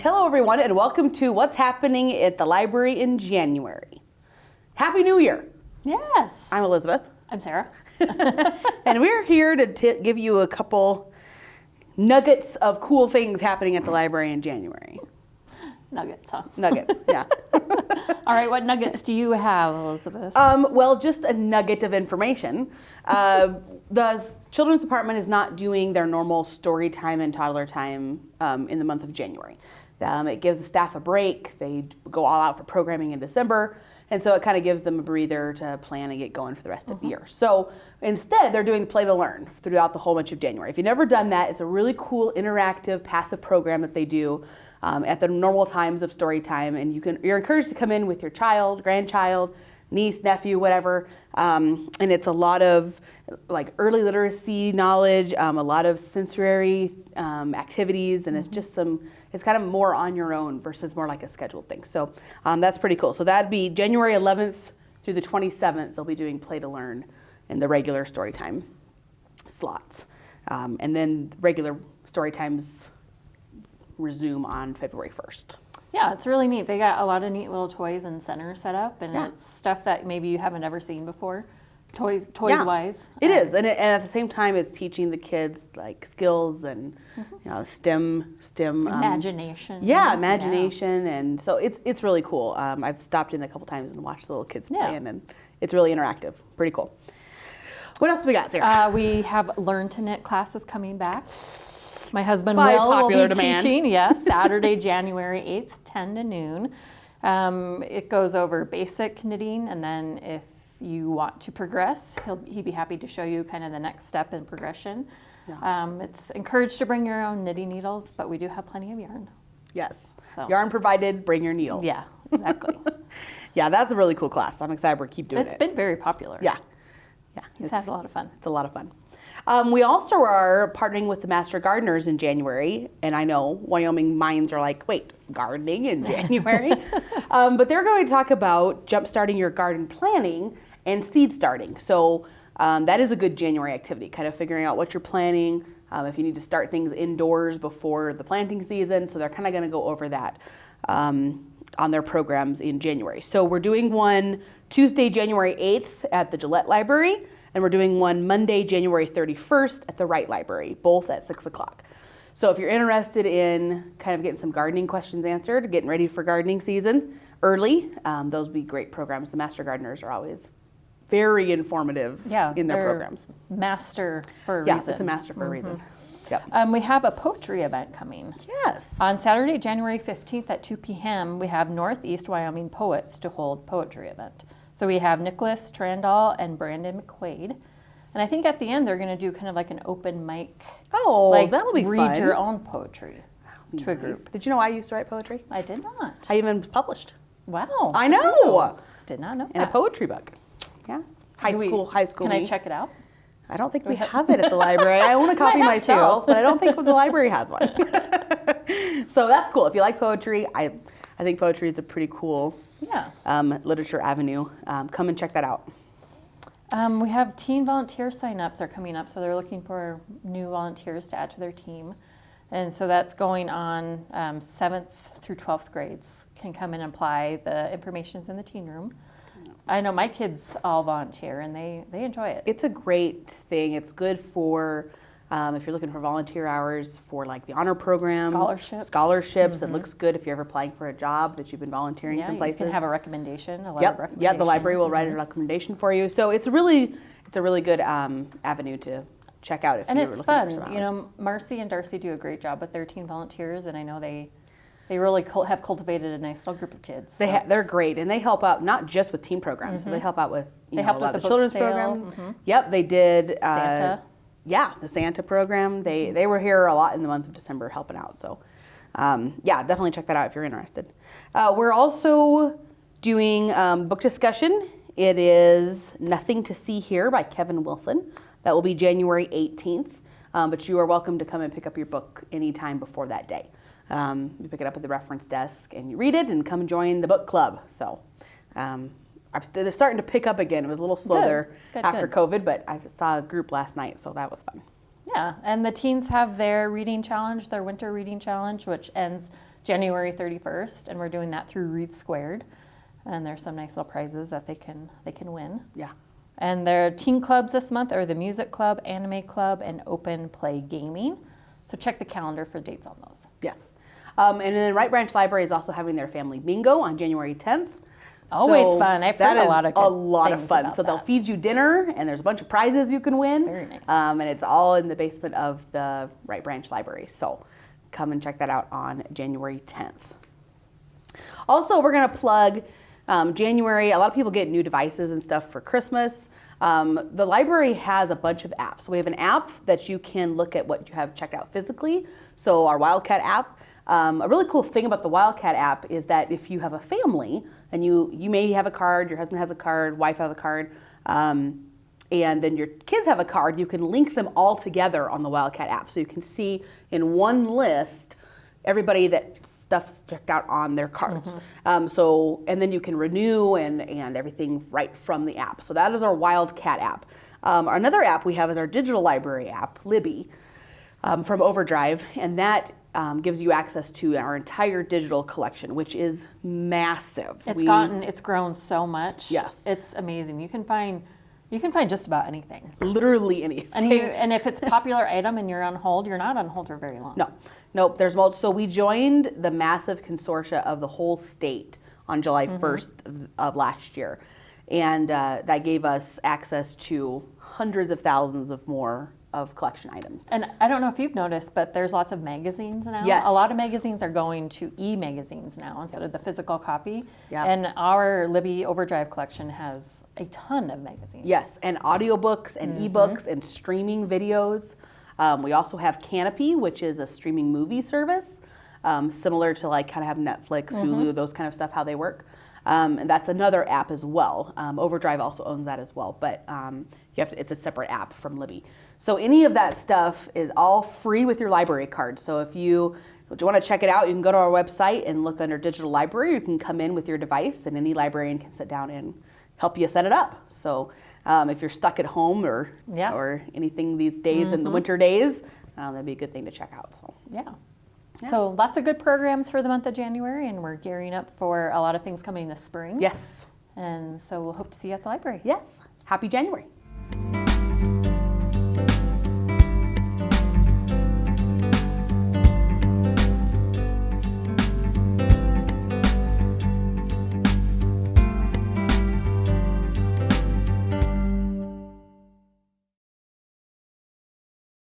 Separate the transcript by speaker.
Speaker 1: Hello, everyone, and welcome to What's Happening at the Library in January. Happy New Year.
Speaker 2: Yes.
Speaker 1: I'm Elizabeth.
Speaker 2: I'm Sarah.
Speaker 1: And we're here to give you a couple nuggets of cool things happening at the library in January.
Speaker 2: Nuggets, huh?
Speaker 1: Nuggets, yeah.
Speaker 2: All right, what nuggets do you have, Elizabeth?
Speaker 1: Well, just a nugget of information. The Children's Department is not doing their normal story time and toddler time in the month of January. It gives the staff a break. They go all out for programming in December, and so it kind of gives them a breather to plan and get going for the rest of the year. So instead, they're doing Play to Learn throughout the whole month of January. If you've never done that, it's a really cool, interactive, passive program that they do at the normal times of story time, and you're encouraged to come in with your child, grandchild, niece, nephew, whatever, and it's a lot of like early literacy knowledge, a lot of sensory activities, and it's just it's kind of more on your own versus more like a scheduled thing. So that's pretty cool. So that'd be January 11th through the 27th. They'll be doing Play to Learn in the regular story time slots, and then regular story times resume on February 1st.
Speaker 2: Yeah, it's really neat. They got a lot of neat little toys and centers set up, and it's stuff that maybe you haven't ever seen before, toys wise.
Speaker 1: It is, and at the same time, it's teaching the kids like skills and STEM
Speaker 2: imagination.
Speaker 1: Imagination, and so it's really cool. I've stopped in a couple times and watched the little kids playing, and it's really interactive. Pretty cool. What else do we got, Sarah?
Speaker 2: We have Learn to Knit classes coming back. My husband will be teaching, Saturday, January 8th, 10 to noon. It goes over basic knitting, and then if you want to progress, he'd be happy to show you kind of the next step in progression. Yeah. It's encouraged to bring your own knitting needles, but we do have plenty of yarn.
Speaker 1: Yes. So. Yarn provided, bring your needles.
Speaker 2: Yeah, exactly.
Speaker 1: Yeah, that's a really cool class. I'm excited we're keep doing it.
Speaker 2: It's been very popular.
Speaker 1: Yeah.
Speaker 2: He's had a lot of fun.
Speaker 1: It's a lot of fun. We also are partnering with the Master Gardeners in January, and I know Wyoming minds are like, wait, gardening in January? But they're going to talk about jump-starting your garden planning and seed starting. So that is a good January activity, kind of figuring out what you're planning, if you need to start things indoors before the planting season. So they're kind of going to go over that on their programs in January. So we're doing one Tuesday, January 8th at the Gillette Library, and we're doing one Monday, January 31st at the Wright Library, both at 6 o'clock. So if you're interested in kind of getting some gardening questions answered, getting ready for gardening season early, those would be great programs. The Master Gardeners are always very informative in their programs.
Speaker 2: Master for a reason.
Speaker 1: Yeah, it's a master for a reason. Yep.
Speaker 2: We have a poetry event coming.
Speaker 1: Yes.
Speaker 2: On Saturday, January 15th at 2 p.m., we have Northeast Wyoming poets to hold poetry event. So we have Nicholas Trandall and Brandon McQuaid. And I think at the end, they're going to do kind of like an open mic.
Speaker 1: Oh, that'll be fun.
Speaker 2: Read your own poetry to a group.
Speaker 1: Did you know I used to write poetry?
Speaker 2: I did not.
Speaker 1: I even published.
Speaker 2: Wow.
Speaker 1: I know.
Speaker 2: Did not know that.
Speaker 1: In a poetry book. Yes. High school.
Speaker 2: Can I check it out?
Speaker 1: I don't think we have it at the library. I own a copy myself, but I don't think the library has one. So that's cool. If you like poetry, I think poetry is a pretty cool literature avenue. Come and check that out.
Speaker 2: We have teen volunteer sign-ups are coming up, so they're looking for new volunteers to add to their team. And so that's going on 7th through 12th grades can come and apply. The information's in the teen room. I know my kids all volunteer, and they enjoy it.
Speaker 1: It's a great thing. It's good for if you're looking for volunteer hours for like the honor programs, scholarships. Mm-hmm. It looks good if you're ever applying for a job that you've been volunteering some places.
Speaker 2: You can have a recommendation, a letter of recommendation.
Speaker 1: Yeah, the library will write a recommendation for you. So it's a really good avenue to check out if you're looking for some hours.
Speaker 2: And it's fun. Marcy and Darcy do a great job with their teen volunteers, and I know they really have cultivated a nice little group of kids.
Speaker 1: They're great, and they help out not just with teen programs. Mm-hmm. So they help out with a lot of the children's programs. Mm-hmm. Yep, they did
Speaker 2: Santa.
Speaker 1: The Santa program. They were here a lot in the month of December helping out. So definitely check that out if you're interested. We're also doing book discussion. It is Nothing to See Here by Kevin Wilson. That will be January 18th. But you are welcome to come and pick up your book anytime before that day. You pick it up at the reference desk and you read it and come join the book club. So they're starting to pick up again. It was a little slow after COVID, but I saw a group last night, so that was fun.
Speaker 2: Yeah, and the teens have their reading challenge, their winter reading challenge, which ends January 31st, and we're doing that through Read Squared. And there's some nice little prizes that they can win.
Speaker 1: Yeah.
Speaker 2: And their teen clubs this month are the Music Club, Anime Club, and Open Play Gaming. So check the calendar for dates on those.
Speaker 1: Yes. And then Wright Branch Library is also having their family bingo on January 10th.
Speaker 2: Always fun. I've heard a lot of
Speaker 1: fun. So they'll feed you dinner, and there's a bunch of prizes you can win.
Speaker 2: Very nice.
Speaker 1: And it's all in the basement of the Wright Branch Library. So come and check that out on January 10th. Also, we're going to plug January. A lot of people get new devices and stuff for Christmas. The library has a bunch of apps. So we have an app that you can look at what you have checked out physically. So our Wildcat app. A really cool thing about the Wildcat app is that if you have a family and you maybe have a card, your husband has a card, wife has a card, and then your kids have a card, you can link them all together on the Wildcat app. So you can see in one list everybody that stuff's checked out on their cards. And then you can renew and everything right from the app. So that is our Wildcat app. Another app we have is our digital library app, Libby, from Overdrive, and that gives you access to our entire digital collection, which is massive.
Speaker 2: It's grown so much.
Speaker 1: Yes.
Speaker 2: It's amazing. You can find just about anything.
Speaker 1: Literally anything.
Speaker 2: And if it's a popular item and you're on hold, you're not on hold for very long.
Speaker 1: Nope. There's multiple. So we joined the massive consortia of the whole state on July 1st of last year. And that gave us access to hundreds of thousands of more of collection items.
Speaker 2: And I don't know if you've noticed, but there's lots of magazines now.
Speaker 1: Yes.
Speaker 2: A lot of magazines are going to e-magazines now instead of the physical copy.
Speaker 1: Yep.
Speaker 2: And our Libby Overdrive collection has a ton of magazines.
Speaker 1: Yes, and audiobooks and ebooks and streaming videos. We also have Canopy, which is a streaming movie service, similar to like kind of have Netflix, Hulu, those kind of stuff, how they work. And that's another app as well. Overdrive also owns that as well, but it's a separate app from Libby. So any of that stuff is all free with your library card. So if you want to check it out, you can go to our website and look under digital library. You can come in with your device, and any librarian can sit down and help you set it up. So if you're stuck at home or anything these days in the winter days, that'd be a good thing to check out. So
Speaker 2: Yeah. So lots of good programs for the month of January, and we're gearing up for a lot of things coming this spring.
Speaker 1: Yes.
Speaker 2: And so we'll hope to see you at the library.
Speaker 1: Yes. Happy January.